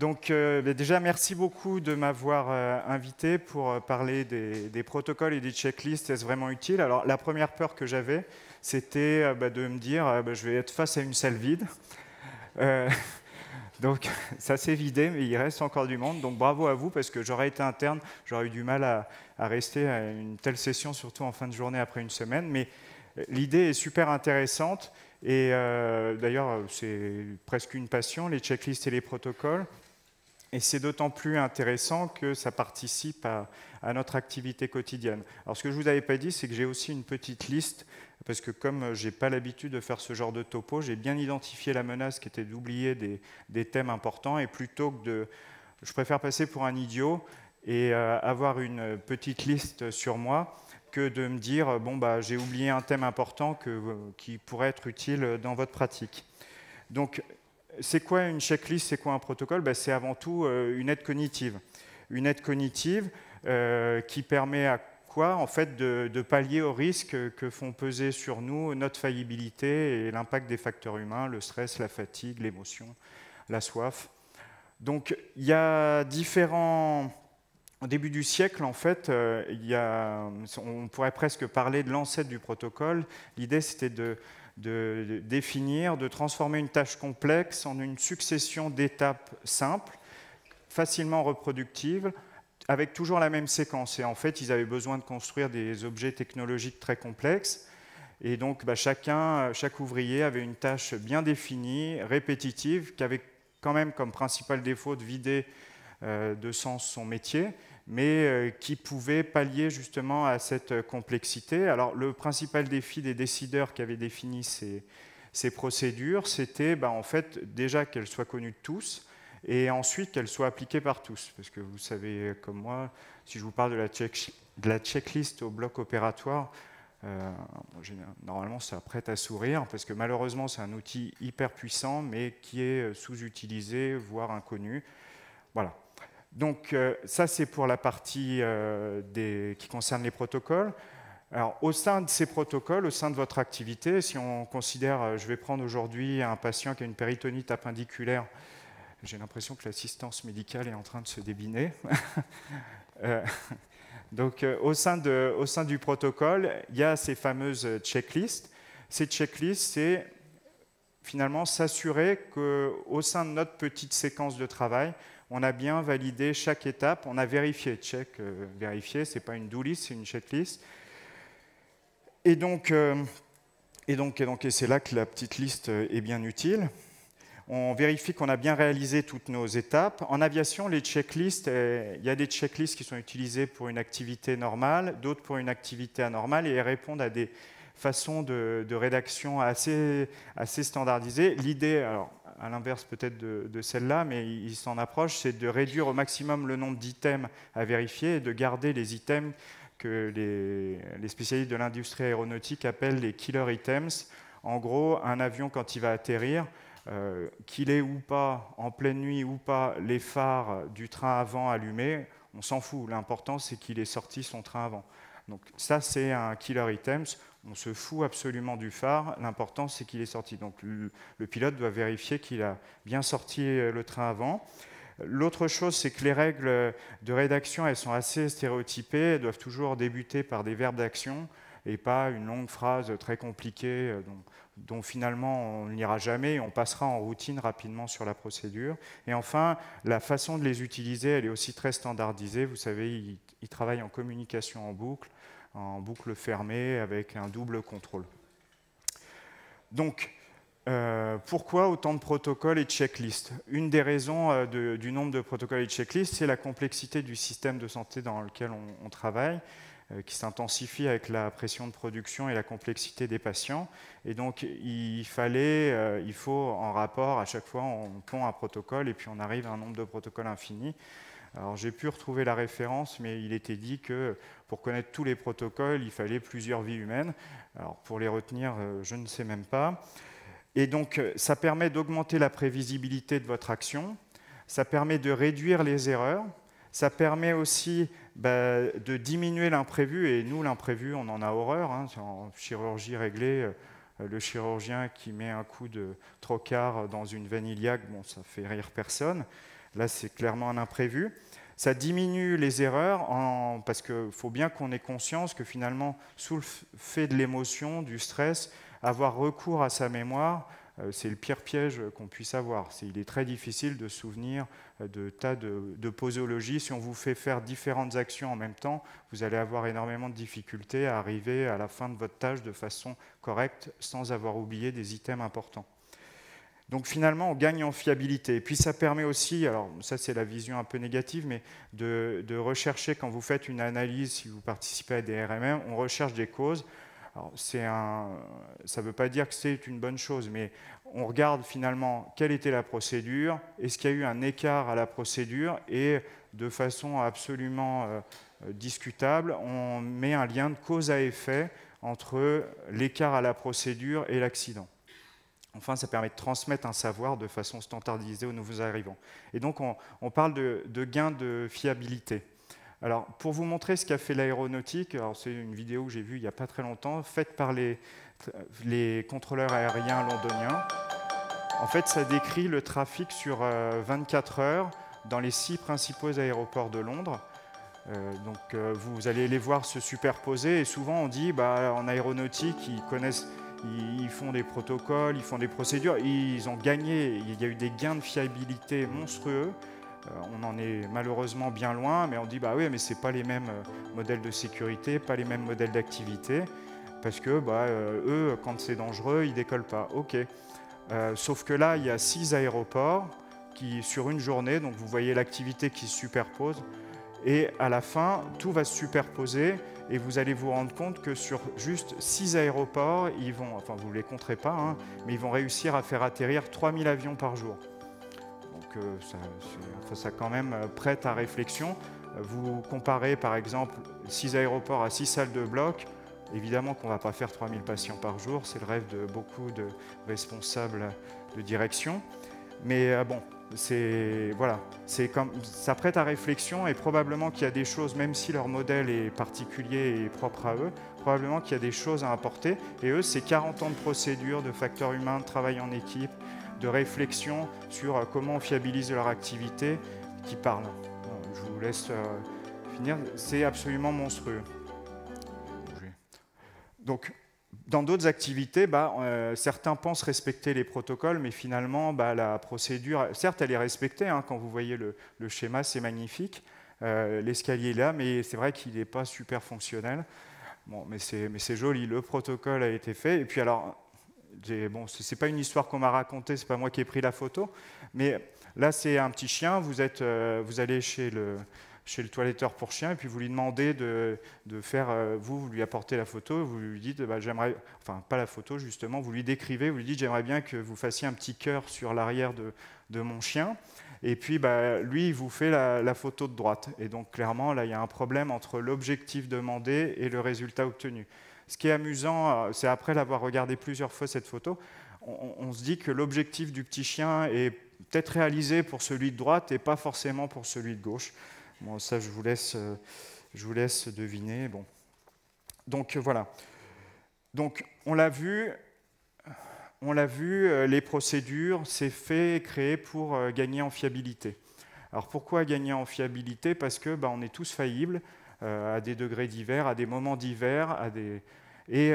Donc déjà, merci beaucoup de m'avoir invité pour parler des protocoles et des checklists. Est-ce vraiment utile? Alors, la première peur que j'avais, c'était de me dire je vais être face à une salle vide. Euh, donc, ça s'est vidé, mais il reste encore du monde. Donc, bravo à vous, parce que j'aurais été interne, j'aurais eu du mal à rester à une telle session, surtout en fin de journée après une semaine. Mais l'idée est super intéressante. Et d'ailleurs, c'est presque une passion, les checklists et les protocoles. Et c'est d'autant plus intéressant que ça participe à notre activité quotidienne. Alors, ce que je ne vous avais pas dit, c'est que j'ai aussi une petite liste, parce que comme je n'ai pas l'habitude de faire ce genre de topo, j'ai bien identifié la menace qui était d'oublier des thèmes importants, et plutôt que de... Je préfère passer pour un idiot et avoir une petite liste sur moi que de me dire, j'ai oublié un thème important qui pourrait être utile dans votre pratique. Donc, c'est quoi une checklist, c'est quoi un protocole? C'est avant tout une aide cognitive. Une aide cognitive qui permet à quoi? En fait, de pallier aux risques que font peser sur nous notre faillibilité et l'impact des facteurs humains, le stress, la fatigue, l'émotion, la soif. Donc, il y a différents... Au début du siècle, en fait, on pourrait presque parler de l'ancêtre du protocole. L'idée, c'était de définir, de transformer une tâche complexe en une succession d'étapes simples, facilement reproductibles, avec toujours la même séquence. Et en fait, ils avaient besoin de construire des objets technologiques très complexes. Et donc, chaque ouvrier avait une tâche bien définie, répétitive, qui avait quand même comme principal défaut de vider de sens son métier, mais qui pouvait pallier justement à cette complexité. Alors, le principal défi des décideurs qui avaient défini ces procédures, c'était en fait déjà qu'elles soient connues de tous, et ensuite qu'elles soient appliquées par tous. Parce que vous savez, comme moi, si je vous parle de la checklist au bloc opératoire, normalement ça prête à sourire, parce que malheureusement c'est un outil hyper puissant, mais qui est sous-utilisé, voire inconnu. Voilà. Donc ça, c'est pour la partie qui concerne les protocoles. Alors, au sein de ces protocoles, au sein de votre activité, si on considère, je vais prendre aujourd'hui un patient qui a une péritonite appendiculaire, j'ai l'impression que l'assistance médicale est en train de se débiner. Donc, au sein du protocole, il y a ces fameuses checklists. Ces checklists, c'est finalement s'assurer qu'au sein de notre petite séquence de travail, on a bien validé chaque étape, on a vérifié, vérifié, ce n'est pas une do list, c'est une checklist. Et c'est là que la petite liste est bien utile. On vérifie qu'on a bien réalisé toutes nos étapes. En aviation, les checklists, il y a des checklists qui sont utilisées pour une activité normale, d'autres pour une activité anormale, et elles répondent à des façons de rédaction assez standardisées. L'idée, alors, à l'inverse peut-être de celle-là, mais il s'en approche, c'est de réduire au maximum le nombre d'items à vérifier et de garder les items que les spécialistes de l'industrie aéronautique appellent les killer items. En gros, un avion, quand il va atterrir, qu'il ait ou pas, en pleine nuit ou pas, les phares du train avant allumés, on s'en fout. L'important, c'est qu'il ait sorti son train avant. Donc ça, c'est un killer items. On se fout absolument du phare. L'important, c'est qu'il est sorti. Donc le pilote doit vérifier qu'il a bien sorti le train avant. L'autre chose, c'est que les règles de rédaction, elles sont assez stéréotypées. Elles doivent toujours débuter par des verbes d'action et pas une longue phrase très compliquée dont finalement on n'ira jamais et on passera en routine rapidement sur la procédure. Et enfin, la façon de les utiliser, elle est aussi très standardisée. Vous savez, ils travaillent en communication en boucle fermée avec un double contrôle. Donc, pourquoi autant de protocoles et de checklists? Une des raisons du nombre de protocoles et de checklists, c'est la complexité du système de santé dans lequel on travaille, qui s'intensifie avec la pression de production et la complexité des patients. Et donc, il faut en rapport, à chaque fois, on pond un protocole et puis on arrive à un nombre de protocoles infini. Alors, j'ai pu retrouver la référence, mais il était dit que pour connaître tous les protocoles, il fallait plusieurs vies humaines. Alors, pour les retenir, je ne sais même pas. Et donc, ça permet d'augmenter la prévisibilité de votre action, ça permet de réduire les erreurs, ça permet aussi de diminuer l'imprévu, et nous, l'imprévu, on en a horreur. En chirurgie réglée, le chirurgien qui met un coup de trocard dans une veine iliaque, ça fait rire personne. Là, c'est clairement un imprévu. Ça diminue les erreurs parce qu'il faut bien qu'on ait conscience que finalement, sous le fait de l'émotion, du stress, avoir recours à sa mémoire, c'est le pire piège qu'on puisse avoir. Il est très difficile de se souvenir de tas de posologies. Si on vous fait faire différentes actions en même temps, vous allez avoir énormément de difficultés à arriver à la fin de votre tâche de façon correcte sans avoir oublié des items importants. Donc finalement, on gagne en fiabilité. Et puis ça permet aussi, alors ça c'est la vision un peu négative, mais de rechercher quand vous faites une analyse, si vous participez à des RMM, on recherche des causes. Alors, ça ne veut pas dire que c'est une bonne chose, mais on regarde finalement quelle était la procédure, est-ce qu'il y a eu un écart à la procédure, et de façon absolument discutable, on met un lien de cause à effet entre l'écart à la procédure et l'accident. Enfin, ça permet de transmettre un savoir de façon standardisée aux nouveaux arrivants. Et donc, on parle de gain de fiabilité. Alors, pour vous montrer ce qu'a fait l'aéronautique, c'est une vidéo que j'ai vue il n'y a pas très longtemps, faite par les contrôleurs aériens londoniens. En fait, ça décrit le trafic sur 24 heures dans les 6 principaux aéroports de Londres. Donc, vous allez les voir se superposer. Et souvent, on dit, en aéronautique, ils font des protocoles, ils font des procédures. Ils ont gagné, il y a eu des gains de fiabilité monstrueux. On en est malheureusement bien loin, mais on dit oui, mais ce n'est pas les mêmes modèles de sécurité, pas les mêmes modèles d'activité, parce que eux, quand c'est dangereux, ils ne décollent pas. Ok. Sauf que là, il y a 6 aéroports qui, sur une journée, donc vous voyez l'activité qui se superpose, et à la fin, tout va se superposer, et vous allez vous rendre compte que sur juste 6 aéroports, vous ne les compterez pas, hein, mais ils vont réussir à faire atterrir 3000 avions par jour. Donc ça quand même prête à réflexion. Vous comparez par exemple 6 aéroports à 6 salles de bloc, évidemment qu'on ne va pas faire 3000 patients par jour, c'est le rêve de beaucoup de responsables de direction. Mais ça prête à réflexion, et probablement qu'il y a des choses, même si leur modèle est particulier et propre à eux, probablement qu'il y a des choses à apporter. Et eux, c'est 40 ans de procédures, de facteurs humains, de travail en équipe, de réflexion sur comment on fiabilise leur activité qui parlent. Bon, je vous laisse finir. C'est absolument monstrueux. Donc, dans d'autres activités, certains pensent respecter les protocoles, mais finalement, la procédure, certes, elle est respectée. Hein, quand vous voyez le schéma, c'est magnifique. L'escalier est là, mais c'est vrai qu'il n'est pas super fonctionnel. Bon, mais c'est joli, le protocole a été fait. Et puis alors, c'est pas une histoire qu'on m'a racontée, c'est pas moi qui ai pris la photo, mais là, c'est un petit chien. Vous allez chez le toiletteur pour chien, et puis vous lui demandez de faire, vous lui apportez la photo, vous lui dites, j'aimerais, enfin pas la photo justement, vous lui décrivez, vous lui dites, j'aimerais bien que vous fassiez un petit cœur sur l'arrière de mon chien, et puis lui, il vous fait la photo de droite. Et donc clairement, là, il y a un problème entre l'objectif demandé et le résultat obtenu. Ce qui est amusant, c'est après l'avoir regardé plusieurs fois cette photo, on se dit que l'objectif du petit chien est peut-être réalisé pour celui de droite et pas forcément pour celui de gauche. Bon, ça, je vous laisse deviner. Bon. Donc, voilà. Donc, on l'a vu, les procédures, c'est fait et créé pour gagner en fiabilité. Alors, pourquoi gagner en fiabilité? Parce que on est tous faillibles à des degrés divers, à des moments divers. Et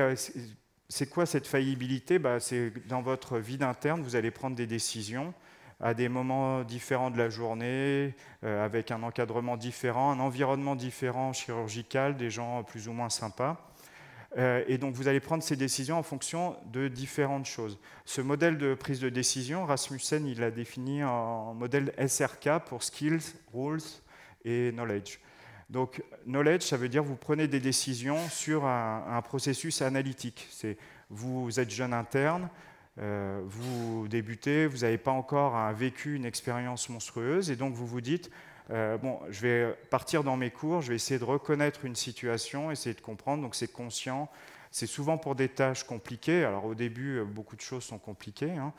c'est quoi cette faillibilité? C'est dans votre vie d'interne, vous allez prendre des décisions à des moments différents de la journée, avec un encadrement différent, un environnement différent chirurgical, des gens plus ou moins sympas. Et donc vous allez prendre ces décisions en fonction de différentes choses. Ce modèle de prise de décision, Rasmussen, il l'a défini en modèle SRK pour Skills, Rules et Knowledge. Donc knowledge, ça veut dire que vous prenez des décisions sur un processus analytique. Vous êtes jeune interne, vous débutez, vous n'avez pas encore vécu une expérience monstrueuse, et donc vous vous dites, je vais partir dans mes cours, je vais essayer de reconnaître une situation, essayer de comprendre, donc c'est conscient. C'est souvent pour des tâches compliquées. Alors au début, beaucoup de choses sont compliquées, hein,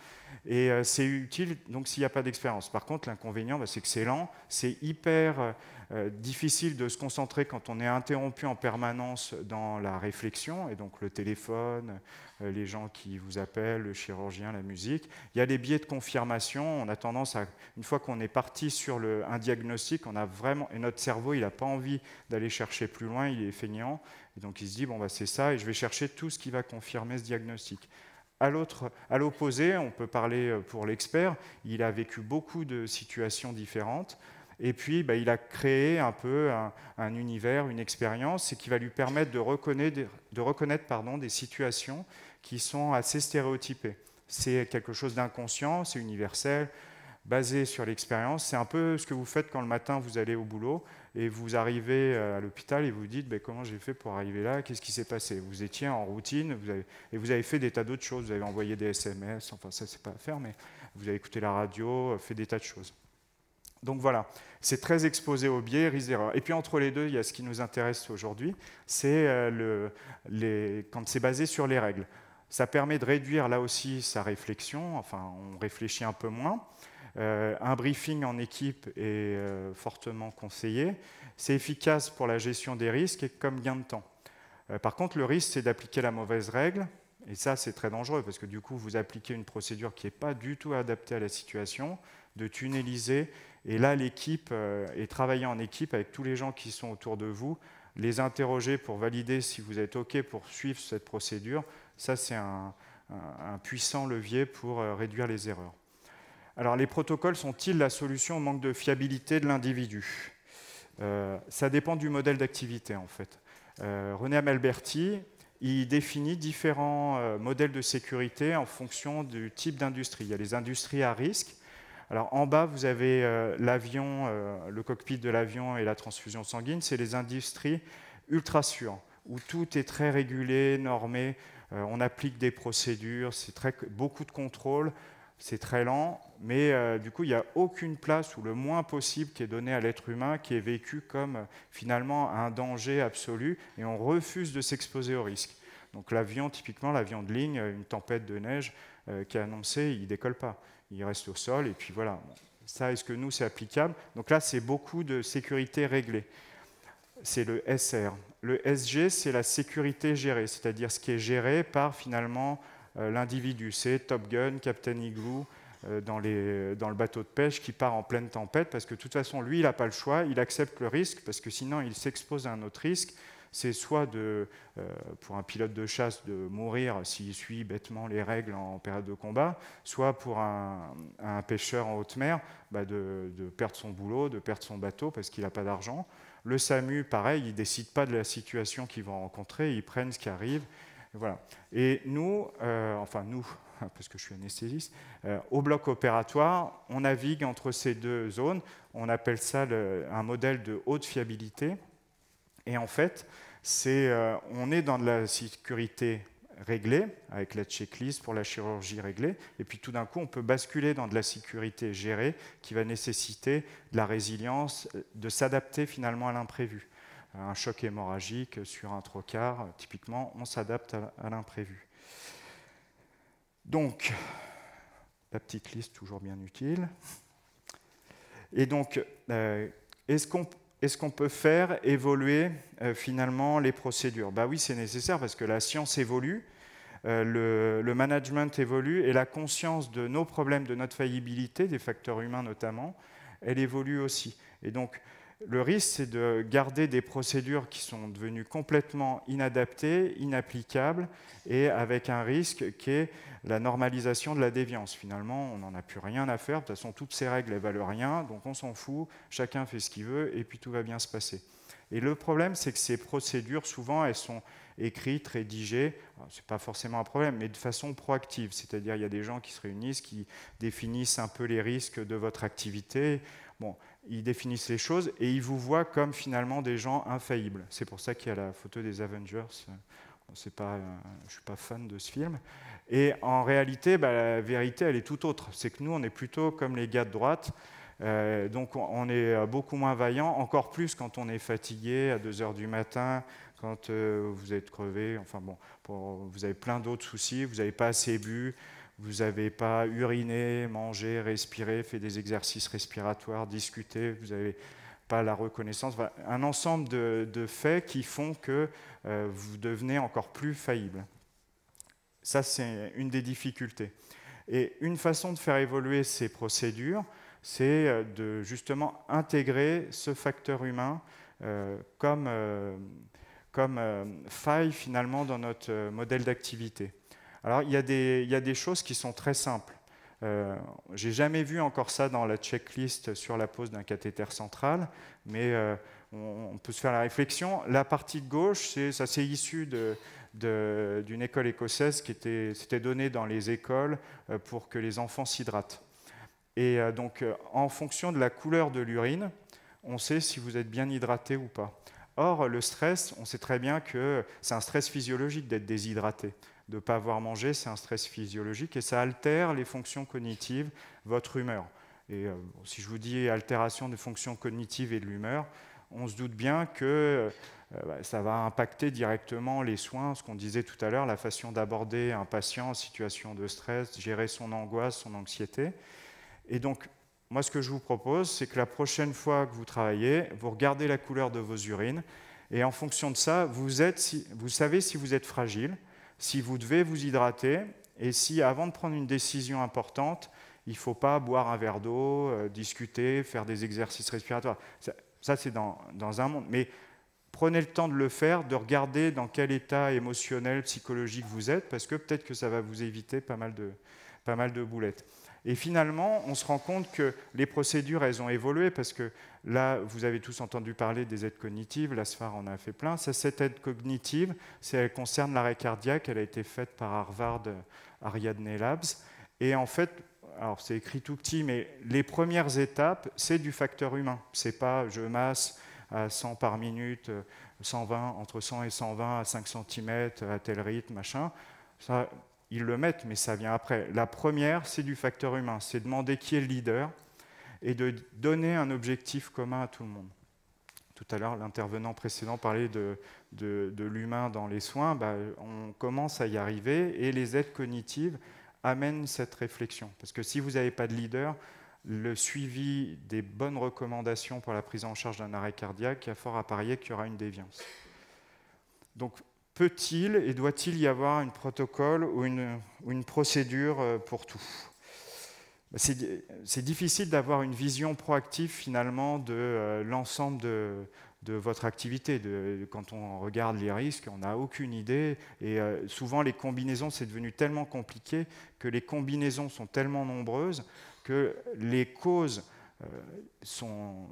et c'est utile donc s'il n'y a pas d'expérience. Par contre, l'inconvénient, c'est que c'est lent, c'est hyper difficile de se concentrer quand on est interrompu en permanence dans la réflexion, et donc le téléphone, les gens qui vous appellent, le chirurgien, la musique. Il y a les biais de confirmation. On a tendance à, une fois qu'on est parti sur un diagnostic, on a vraiment, et notre cerveau, il n'a pas envie d'aller chercher plus loin, il est feignant. Et donc il se dit, bon, bah, c'est ça, et je vais chercher tout ce qui va confirmer ce diagnostic. À l'opposé, on peut parler pour l'expert, il a vécu beaucoup de situations différentes, et puis bah, il a créé un peu un univers, une expérience, et qui va lui permettre de reconnaître des situations qui sont assez stéréotypées. C'est quelque chose d'inconscient, c'est universel, basé sur l'expérience. C'est un peu ce que vous faites quand le matin vous allez au boulot et vous arrivez à l'hôpital et vous vous dites comment j'ai fait pour arriver là, qu'est-ce qui s'est passé. Vous étiez en routine et vous avez fait des tas d'autres choses. Vous avez envoyé des SMS, enfin ça c'est pas à faire, mais vous avez écouté la radio, fait des tas de choses. Donc voilà, c'est très exposé aux biais, risques d'erreur. Et puis entre les deux, il y a ce qui nous intéresse aujourd'hui, c'est quand c'est basé sur les règles. Ça permet de réduire là aussi sa réflexion, enfin on réfléchit un peu moins. Un briefing en équipe est fortement conseillé. C'est efficace pour la gestion des risques et comme gain de temps. Par contre, le risque, c'est d'appliquer la mauvaise règle. Et ça, c'est très dangereux parce que du coup, vous appliquez une procédure qui n'est pas du tout adaptée à la situation, de tunneliser. Et là, l'équipe, et travailler en équipe avec tous les gens qui sont autour de vous, les interroger pour valider si vous êtes OK pour suivre cette procédure, ça, c'est un puissant levier pour réduire les erreurs. Alors, les protocoles sont-ils la solution au manque de fiabilité de l'individu? Ça dépend du modèle d'activité, en fait. René Amalberti, il définit différents modèles de sécurité en fonction du type d'industrie. Il y a les industries à risque. Alors, en bas, vous avez l'avion, le cockpit de l'avion et la transfusion sanguine. C'est les industries ultra sûres, où tout est très régulé, normé. On applique des procédures, c'est beaucoup de contrôle. C'est très lent, mais du coup, il n'y a aucune place ou le moins possible qui est donné à l'être humain, qui est vécu comme finalement un danger absolu, et on refuse de s'exposer au risque. Donc l'avion, typiquement l'avion de ligne, une tempête de neige qui est annoncée, il ne décolle pas. Il reste au sol, et puis voilà. Ça, est-ce que nous, c'est applicable? Donc là, c'est beaucoup de sécurité réglée. C'est le SR. Le SG, c'est la sécurité gérée, c'est-à-dire ce qui est géré par finalement l'individu. C'est Top Gun, Captain Igloo dans le bateau de pêche qui part en pleine tempête parce que de toute façon, lui, il n'a pas le choix, il accepte le risque parce que sinon, il s'expose à un autre risque. C'est soit pour un pilote de chasse de mourir s'il suit bêtement les règles en période de combat, soit pour un pêcheur en haute mer de perdre son boulot, de perdre son bateau parce qu'il n'a pas d'argent. Le SAMU, pareil, ils ne décident pas de la situation qu'ils vont rencontrer, ils prennent ce qui arrive. Voilà. Et nous, parce que je suis anesthésiste, au bloc opératoire, on navigue entre ces deux zones. On appelle ça un modèle de haute fiabilité. Et en fait, on est dans de la sécurité réglée, avec la checklist pour la chirurgie réglée, et puis tout d'un coup, on peut basculer dans de la sécurité gérée qui va nécessiter de la résilience, de s'adapter finalement à l'imprévu. Un choc hémorragique sur un trocar, typiquement, on s'adapte à l'imprévu. Donc, la petite liste toujours bien utile. Et donc, est-ce qu'on peut faire évoluer finalement les procédures? Bah oui, c'est nécessaire parce que la science évolue, le management évolue et la conscience de nos problèmes, de notre faillibilité, des facteurs humains notamment, elle évolue aussi. Et donc, le risque, c'est de garder des procédures qui sont devenues complètement inadaptées, inapplicables, et avec un risque qui est la normalisation de la déviance. Finalement, on n'en a plus rien à faire. De toute façon, toutes ces règles ne valent rien, donc on s'en fout, chacun fait ce qu'il veut, et puis tout va bien se passer. Et le problème, c'est que ces procédures, souvent, elles sont écrites, rédigées, ce n'est pas forcément un problème, mais de façon proactive. C'est-à-dire, il y a des gens qui se réunissent, qui définissent un peu les risques de votre activité. Bon, ils définissent les choses et ils vous voient comme finalement des gens infaillibles. C'est pour ça qu'il y a la photo des Avengers. Je ne suis pas fan de ce film. Et en réalité, la vérité, elle est tout autre. C'est que nous, on est plutôt comme les gars de droite. Donc on est beaucoup moins vaillant, encore plus quand on est fatigué à 2 heures du matin, quand vous êtes crevé, enfin bon, vous avez plein d'autres soucis, vous n'avez pas assez bu, vous n'avez pas uriné, mangé, respiré, fait des exercices respiratoires, discuté, vous n'avez pas la reconnaissance. Voilà, un ensemble de faits qui font que vous devenez encore plus faillible. Ça, c'est une des difficultés. Et une façon de faire évoluer ces procédures, c'est de justement intégrer ce facteur humain comme faille finalement dans notre modèle d'activité. Alors il y a des choses qui sont très simples. J'ai jamais vu encore ça dans la checklist sur la pose d'un cathéter central, mais on peut se faire la réflexion. La partie de gauche, ça c'est issu d'une école écossaise c'était donné dans les écoles pour que les enfants s'hydratent. Et donc en fonction de la couleur de l'urine, on sait si vous êtes bien hydraté ou pas. Or, le stress, on sait très bien que c'est un stress physiologique d'être déshydraté. De ne pas avoir mangé, c'est un stress physiologique et ça altère les fonctions cognitives, votre humeur. Et si je vous dis altération des fonctions cognitives et de l'humeur, on se doute bien que ça va impacter directement les soins, ce qu'on disait tout à l'heure, la façon d'aborder un patient en situation de stress, gérer son angoisse, son anxiété. Et donc, moi, ce que je vous propose, c'est que la prochaine fois que vous travaillez, vous regardez la couleur de vos urines et en fonction de ça, vous savez si vous êtes fragile, si vous devez vous hydrater et si, avant de prendre une décision importante, il ne faut pas boire un verre d'eau, discuter, faire des exercices respiratoires. Ça c'est dans un monde. Mais prenez le temps de le faire, de regarder dans quel état émotionnel, psychologique vous êtes, parce que peut-être que ça va vous éviter pas mal de boulettes. Et finalement, on se rend compte que les procédures, elles ont évolué, parce que là, vous avez tous entendu parler des aides cognitives, la SFAR en a fait plein. Cette aide cognitive, elle concerne l'arrêt cardiaque, elle a été faite par Harvard Ariadne Labs. Et en fait, alors c'est écrit tout petit, mais les premières étapes, c'est du facteur humain. C'est pas je masse à 100 par minute, 120, entre 100 et 120 à 5 cm, à tel rythme, machin. Ça, ils le mettent, mais ça vient après. La première, c'est du facteur humain. C'est demander qui est le leader et de donner un objectif commun à tout le monde. Tout à l'heure, l'intervenant précédent parlait de l'humain dans les soins. On commence à y arriver et les aides cognitives amènent cette réflexion. Parce que si vous n'avez pas de leader, le suivi des bonnes recommandations pour la prise en charge d'un arrêt cardiaque, il y a fort à parier qu'il y aura une déviance. Donc, peut-il et doit-il y avoir un protocole ou une procédure pour tout ? C'est difficile d'avoir une vision proactive finalement de l'ensemble de votre activité. Quand on regarde les risques, on n'a aucune idée. Et souvent, les combinaisons, c'est devenu tellement compliqué que les combinaisons sont tellement nombreuses que les causes sont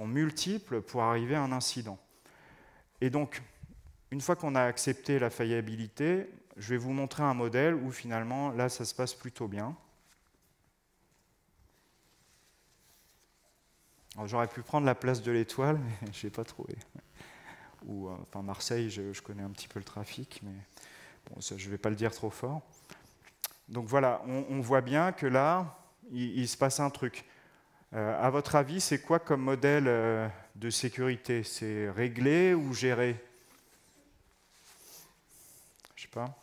multiples pour arriver à un incident. Et donc, une fois qu'on a accepté la faillibilité, je vais vous montrer un modèle où finalement, là, ça se passe plutôt bien. J'aurais pu prendre la place de l'Étoile, mais je n'ai pas trouvé. Enfin, Marseille, je connais un petit peu le trafic, mais bon, ça, je ne vais pas le dire trop fort. Donc voilà, on voit bien que là, il se passe un truc. À votre avis, c'est quoi comme modèle de sécurité? C'est réglé ou géré? Je sais pas.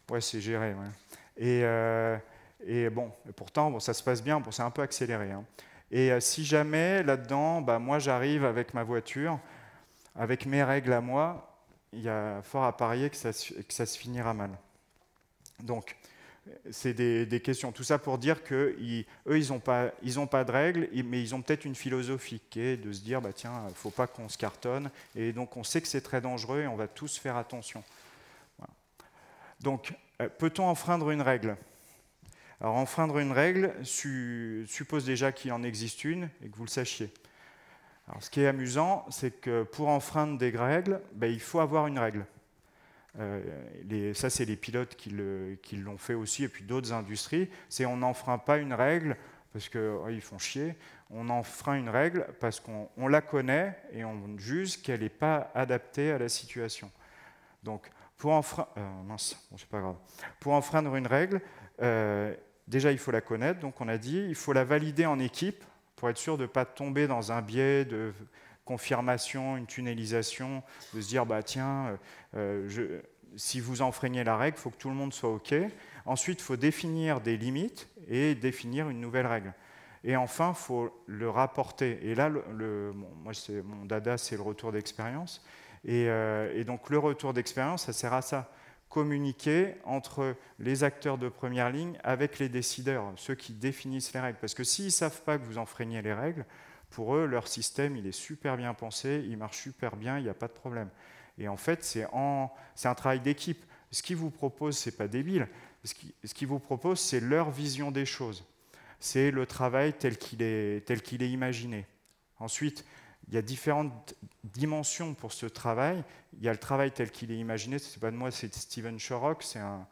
Ouais, c'est géré. Ouais. Et bon, et pourtant, bon, ça se passe bien. Bon, c'est un peu accéléré. Hein. Et si jamais là-dedans, moi j'arrive avec ma voiture, avec mes règles à moi, il y a fort à parier que ça se finira mal. Donc, c'est des questions. Tout ça pour dire qu'eux, ils n'ont pas de règles, mais ils ont peut-être une philosophie qui est de se dire, tiens, il ne faut pas qu'on se cartonne. Et donc, on sait que c'est très dangereux et on va tous faire attention. Voilà. Donc, peut-on enfreindre une règle ? Alors, enfreindre une règle suppose déjà qu'il en existe une et que vous le sachiez. Alors, ce qui est amusant, c'est que pour enfreindre des règles, il faut avoir une règle. Ça, c'est les pilotes qui l'ont fait aussi, et puis d'autres industries. C'est on n'enfreint pas une règle parce qu'ils font chier. On enfreint une règle parce qu'on la connaît et on juge qu'elle n'est pas adaptée à la situation. Donc, pour enfreindre une règle, déjà, il faut la connaître, donc on a dit, il faut la valider en équipe pour être sûr de ne pas tomber dans un biais de confirmation, une tunnelisation, de se dire, tiens, si vous enfreignez la règle, il faut que tout le monde soit OK. Ensuite, il faut définir des limites et définir une nouvelle règle. Et enfin, il faut le rapporter. Et là, moi, mon dada, c'est le retour d'expérience. Et donc, le retour d'expérience, ça sert à ça. communiquer entre les acteurs de première ligne avec les décideurs, ceux qui définissent les règles. Parce que s'ils ne savent pas que vous enfreignez les règles, pour eux, leur système, il est super bien pensé, il marche super bien, il n'y a pas de problème. Et en fait, c'est un travail d'équipe. Ce qu'ils vous proposent, ce n'est pas débile. Ce qu'ils vous proposent, c'est leur vision des choses. C'est le travail tel qu'il est imaginé. Ensuite, il y a différentes dimensions pour ce travail. Il y a le travail tel qu'il est imaginé, ce n'est pas de moi, c'est de Stephen Shorrock, c'est un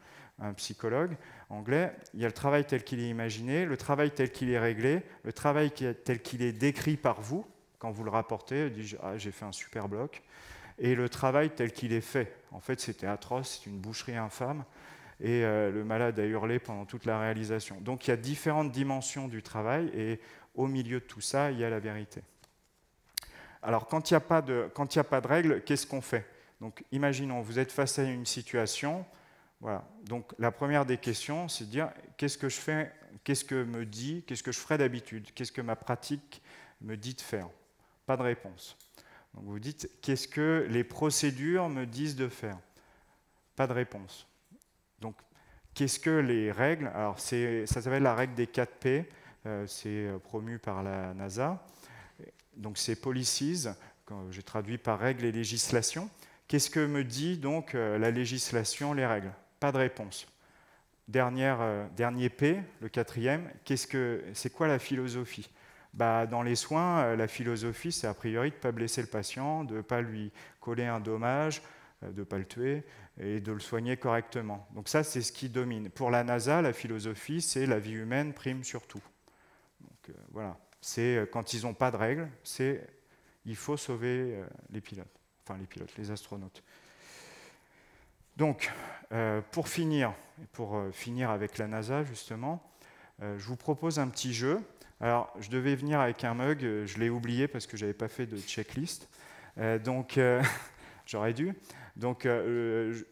psychologue anglais. Il y a le travail tel qu'il est imaginé, le travail tel qu'il est réglé, le travail tel qu'il est décrit par vous, quand vous le rapportez, j'ai fait un super bloc, et le travail tel qu'il est fait. En fait, c'était atroce, c'est une boucherie infâme, et le malade a hurlé pendant toute la réalisation. Donc il y a différentes dimensions du travail, et au milieu de tout ça, il y a la vérité. Alors, quand il n'y a pas de règles, qu'est-ce qu'on fait? Donc, imaginons, vous êtes face à une situation. Voilà. Donc, la première des questions, c'est de dire qu'est-ce que je fais, qu'est-ce que je ferais d'habitude, qu'est-ce que ma pratique me dit de faire? Pas de réponse. Donc, vous dites qu'est-ce que les procédures me disent de faire? Pas de réponse. Donc, qu'est-ce que les règles? Alors, ça s'appelle la règle des 4 P, c'est promu par la NASA. Donc c'est policies, j'ai traduit par règles et législation. Qu'est-ce que me dit donc la législation, les règles? Pas de réponse. Dernier P, le 4e, c'est quoi la philosophie? Dans les soins, la philosophie, c'est a priori de ne pas blesser le patient, de ne pas lui coller un dommage, de ne pas le tuer et de le soigner correctement. Donc ça, c'est ce qui domine. Pour la NASA, la philosophie, c'est la vie humaine prime sur tout. Donc voilà. C'est quand ils n'ont pas de règles, il faut sauver les pilotes, les astronautes. Donc, pour finir avec la NASA, justement, je vous propose un petit jeu. Alors, je devais venir avec un mug, je l'ai oublié parce que je n'avais pas fait de checklist. Donc, j'aurais dû. Donc,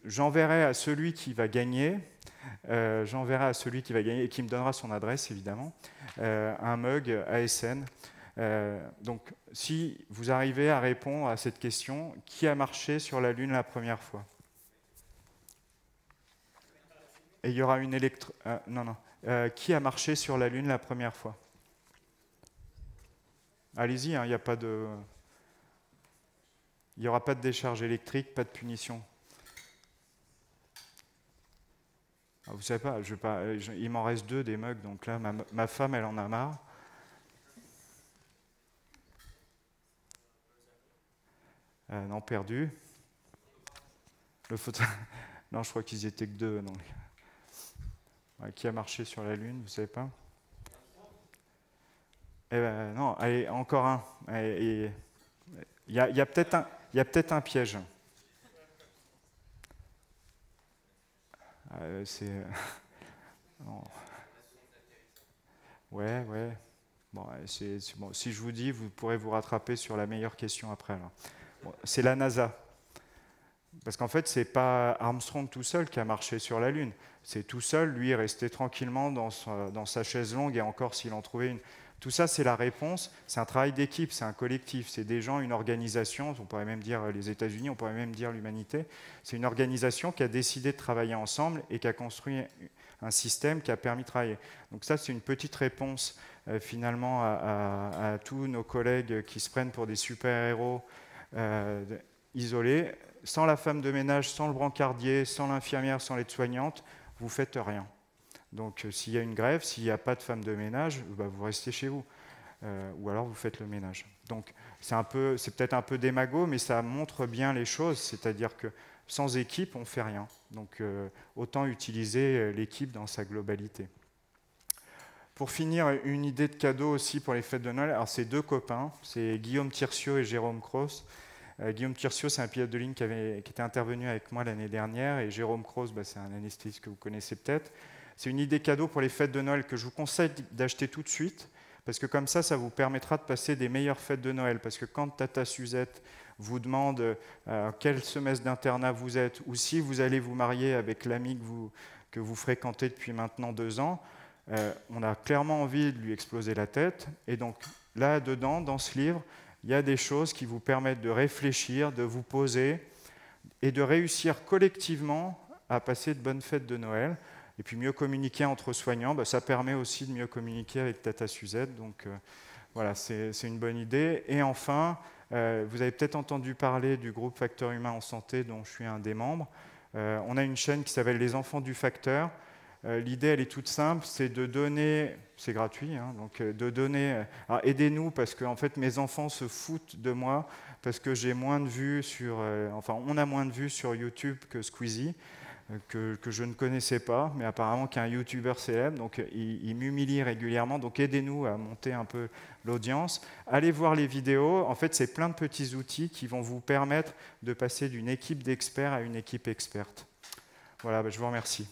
j'enverrai à celui qui va gagner. Et qui me donnera son adresse, évidemment, un mug ASN. Donc, si vous arrivez à répondre à cette question, qui a marché sur la Lune la première fois? Et il y aura une qui a marché sur la Lune la première fois? Allez-y, il n'y aura pas de décharge électrique, pas de punition. Vous savez pas, il m'en reste 2 des mugs, donc là, ma femme, elle en a marre. Non, perdu. Non, je crois qu'ils étaient que 2. Donc. Ouais, qui a marché sur la Lune, vous savez pas? Non, allez, encore un. Il y a peut-être un piège. Non. Ouais. Bon, bon, si je vous dis, vous pourrez vous rattraper sur la meilleure question après. Bon, c'est la NASA. Parce qu'en fait, ce n'est pas Armstrong tout seul qui a marché sur la Lune. C'est tout seul, lui, resté tranquillement dans sa chaise longue, et encore s'il en trouvait une. Tout ça, c'est la réponse. C'est un travail d'équipe, c'est un collectif. C'est des gens, une organisation, on pourrait même dire les États-Unis, on pourrait même dire l'humanité. C'est une organisation qui a décidé de travailler ensemble et qui a construit un système qui a permis de travailler. Donc ça, c'est une petite réponse finalement à tous nos collègues qui se prennent pour des super-héros isolés. Sans la femme de ménage, sans le brancardier, sans l'infirmière, sans l'aide-soignante, vous ne faites rien. Donc s'il y a une grève, s'il n'y a pas de femme de ménage, vous restez chez vous. Ou alors vous faites le ménage. Donc c'est peut-être un peu démago, mais ça montre bien les choses. C'est-à-dire que sans équipe, on ne fait rien. Donc autant utiliser l'équipe dans sa globalité. Pour finir, une idée de cadeau aussi pour les fêtes de Noël. Alors c'est 2 copains, c'est Guillaume Tirciot et Jérôme Cross. Guillaume Tirciot, c'est un pilote de ligne qui était intervenu avec moi l'année dernière, et Jérôme Cross, c'est un anesthésiste que vous connaissez peut-être. C'est une idée cadeau pour les fêtes de Noël que je vous conseille d'acheter tout de suite, parce que comme ça vous permettra de passer des meilleures fêtes de Noël. Parce que quand Tata Suzette vous demande quel semestre d'internat vous êtes, ou si vous allez vous marier avec l'ami que vous fréquentez depuis maintenant 2 ans, on a clairement envie de lui exploser la tête. Et donc là-dedans, dans ce livre, il y a des choses qui vous permettent de réfléchir, de vous poser et de réussir collectivement à passer de bonnes fêtes de Noël. Et puis mieux communiquer entre soignants, ça permet aussi de mieux communiquer avec Tata Suzette. Donc voilà, c'est une bonne idée. Et enfin, vous avez peut-être entendu parler du groupe Facteur Humain en Santé, dont je suis un des membres. On a une chaîne qui s'appelle Les Enfants du Facteur. L'idée, elle est toute simple, c'est de donner, c'est gratuit, hein, donc de donner, aidez-nous parce que en fait mes enfants se foutent de moi parce que j'ai moins de vues sur, enfin on a moins de vues sur YouTube que Squeezie, que je ne connaissais pas, mais apparemment qu'un YouTuber célèbre, donc il m'humilie régulièrement, donc aidez-nous à monter un peu l'audience. Allez voir les vidéos, en fait c'est plein de petits outils qui vont vous permettre de passer d'une équipe d'experts à une équipe experte. Voilà, je vous remercie.